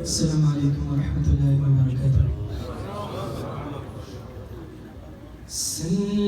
السلام علیکم ورحمۃ اللہ وبرکاتہ. صلی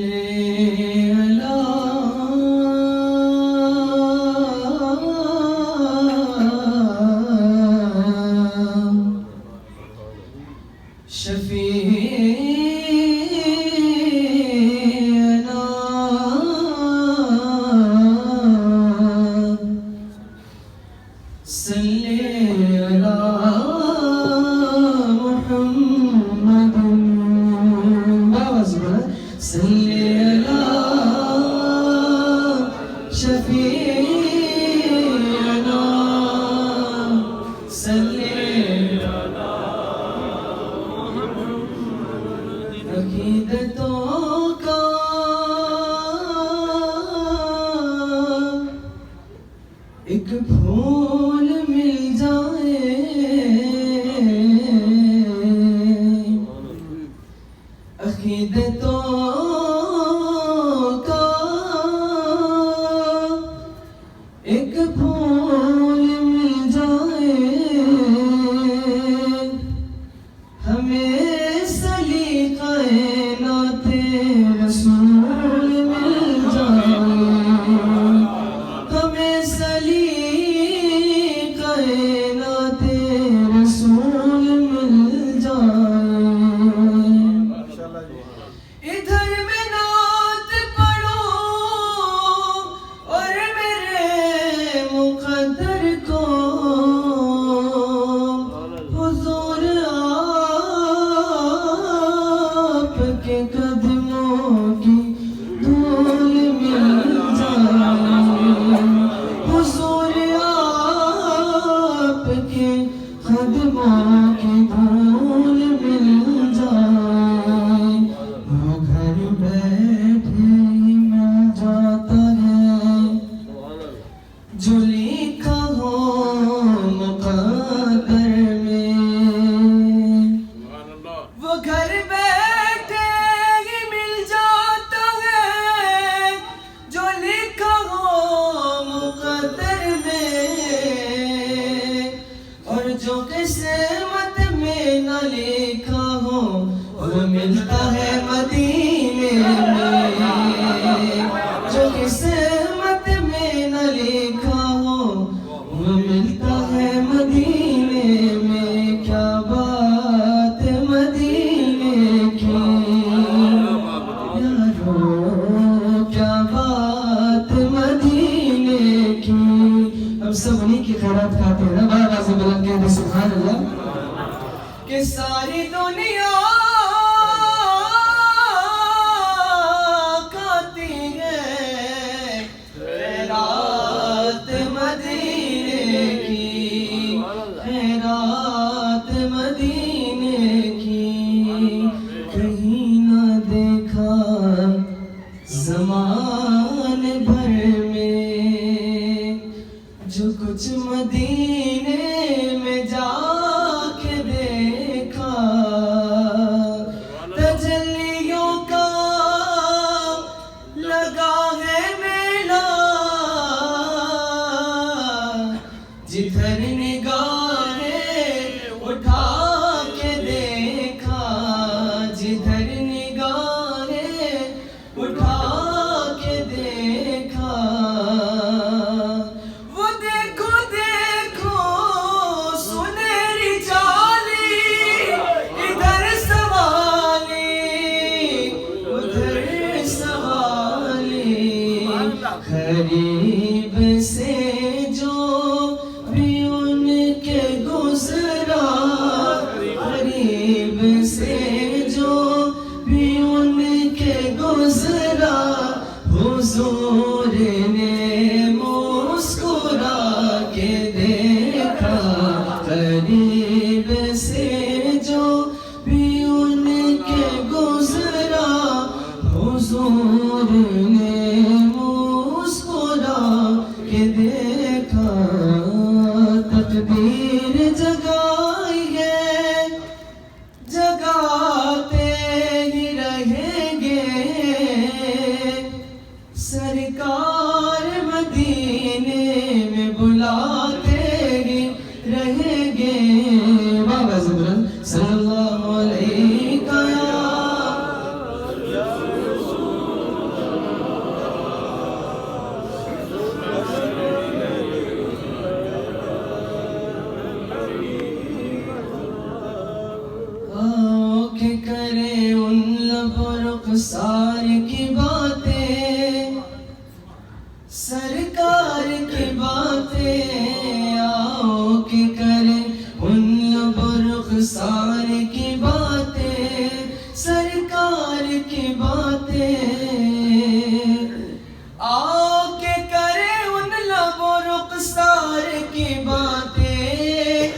عقیدتوں کا ایک پھول مل جائے، عقیدتوں کا ایک پھول مل جائے، ہمیں ملتا ہے مدینے میں، جو قسمت میں نہ لکھا ہو وہ ملتا ہے مدینے میں. کیا بات مدینے کی یارو، کیا بات مدینے کی. ہم سب انہیں کی خیرات کھاتے ہیں نا، آواز بلند کہتے سبحان اللہ. کہ ساری دنیا زمان بھر میں جو کچھ مدینے میں جا کے دیکھا، تجلیوں کا لگا ہے میلہ، جدھر نگاہیں اٹھا کے دیکھا، جدھر نگاہیں اٹھا رخسار کی باتیں، سرکار کی باتیں، آؤ کہ کریں ان لب رخسار کی باتیں، سرکار کی باتیں، آؤ کہ کریں ان لب رخسار کی باتیں،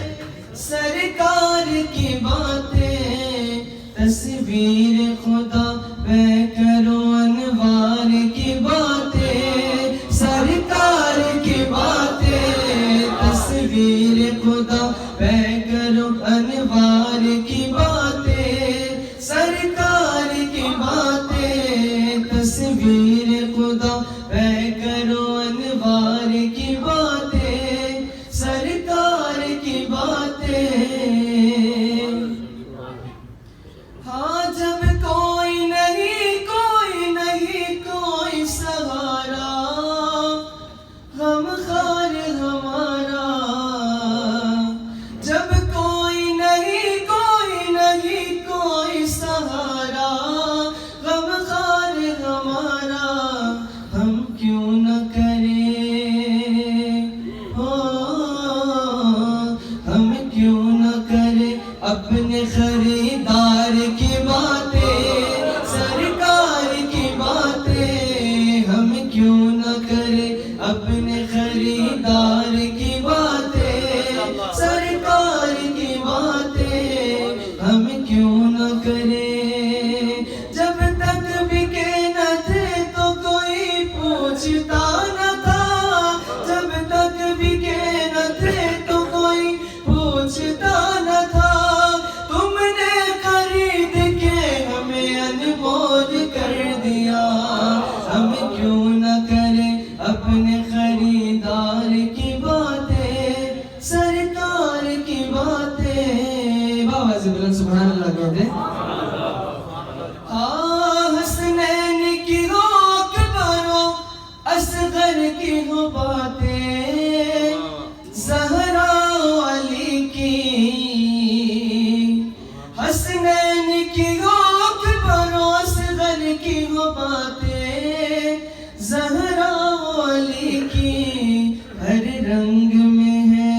سرکار کی باتیں، تصویر خدا بہ کرو انوار کی باتیں، سرکار کی باتیں، تصویر خدا بہ کرو انوار کی باتیں، سرکار کی باتیں، تصویر خدا بہ کرو انوار کی باتیں، سرکار کی باتیں۔ ہاں جب کوئی نہیں کوئی سہارا، غم خار ہمارا، جب کوئی نہیں کوئی سہارا، غم خار ہمارا، ہم کیوں نہ کریں، ہم کیوں نہ کریں اپنے خریدار کی باتیں، سرکار کی باتیں، ہم کیوں نہ کریں اپنے خریدار کی باتیں، سرکار کی باتیں، ہم کیوں نہ کریں، جب تک بکے نہ تھے تو کوئی پوچھتا نہ تھا، جب تک بکے نہ تھے تو کوئی پوچھتا نہ تھا، تم نے خرید کے ہمیں انمول کر دیا، ہم کیوں نہ کریں اپنے خریدار کی باتیں، سرکار کی باتیں۔ بابا سے بلند سبحان اللہ کہتے ہیں۔ حسنین کی ہو اکبر و اصغر کی ہو باتیں، زہرا و علی کی، حسنین کی ہو اکبر و اصغر کی ہو باتیں، زہرا و علی کی، ہر رنگ میں ہے،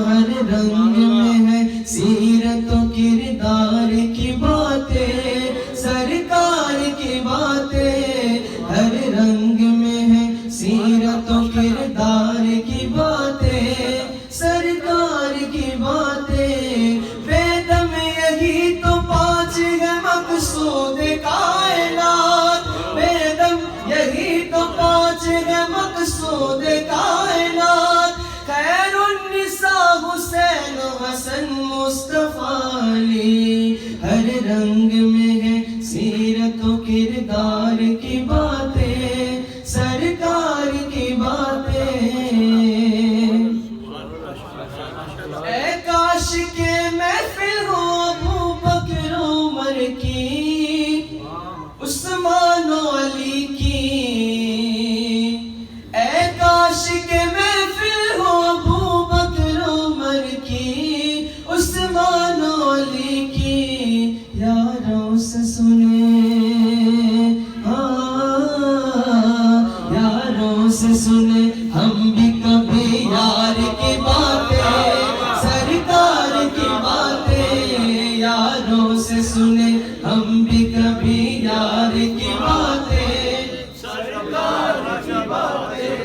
ہر رنگ میں ہے سیرت و کردار کی باتیں، سرکار کی باتیں، ہر رنگ میں ہے سیرت و کردار کی باتیں، سرکار کی باتیں، ویدم یہی تو پانچ ہے مقصود کائنات، ویدم یہی تو پانچ ہے مقصود کائنات، خیر النساء حسین و حسن مصطفیٰ علی، ہر رنگ میں ہے سیرت و کردار کی باتیں، سرکار کی باتیں۔ اے کاش کے محفل ہو ابو بکر عمر کی، عثمان و علی کی، اے کاش کے محفل ہو ابو بکر عمر کی، عثمان و علی کی، یاروں سے سنیں، یاروں سے سنیں ہم بھی کبھی یار کی باتیں، سرکار کی باتیں، یاروں سے سنیں ہم بھی کبھی یار کی باتیں، سرکار کی باتیں،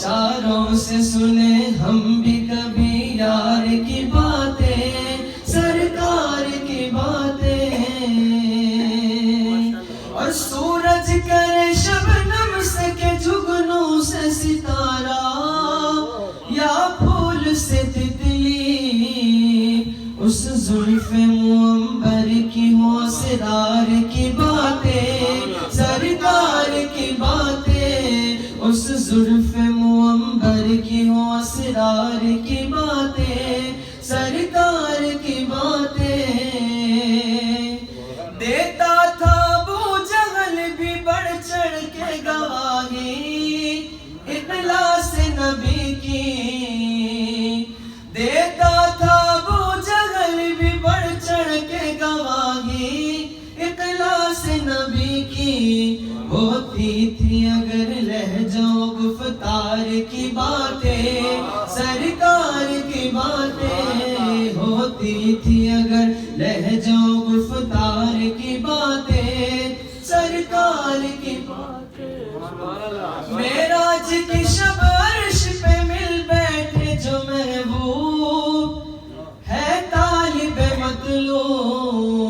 چاروں سے سنیں ہم بھی کبھی یار کی باتیں، سرکار کی باتیں، اور سورج کرے شبنم سے کہ جگنوں سے ستارہ، یا پھول سے تتلی، اس زلف معمبر کی ہو اسرار کی باتیں، سرکار کی باتیں، اس زلف معمبر کی ہو اسرار کی باتیں، سرکار کی باتیں، دیتا تھا ابو جہل بھی بڑھ چڑھ کے گواہی، اخلاص نبی کی، دیتا تھا ابو جہل بھی بڑھ چڑھ کے جو گفتار کی باتیں سرکار کی باتیں معراج کی شب عرش پہ مل بیٹھے جو محبوب ہے طالب مطلوب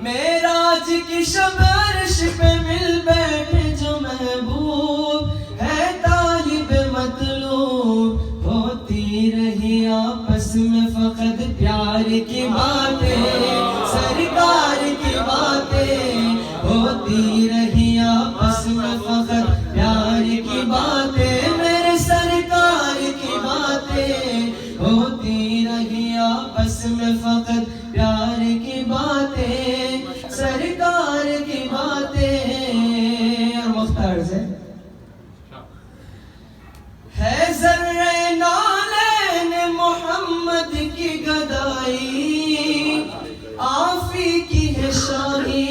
معراج کی شب عرش پہ مل بیٹھے جو محبوب ہے طالب مطلوب ہوتی رہی آپس میں فقط پیار کی باتیں سرکار کی باتیں ہوتی رہی آپس میں فقط پیار کی باتیں میرے سرکار کی باتیں ہوتی رہی آپس میں فقط پیار کی باتیں سرکار کی باتیں اور مختار سے ہے ذرے نالین محمد کی گدائی آفی کی ہے شاہی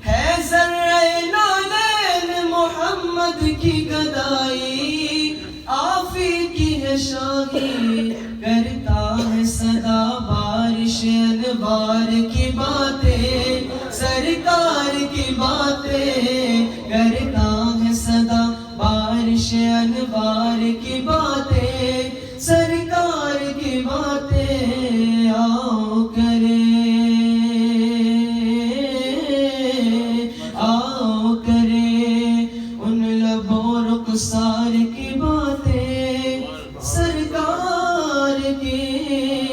ہے ذرے نالین محمد کی گدائی آفی کی ہے شاہی کرتا ہے صدا بارش انوار کی باتیں سرکار کی باتیں کرتا ہے صدا بارش انوار کی باتیں سرکار کی باتیں آؤ کرے ان لبوں رخسار کی باتیں سرکار کی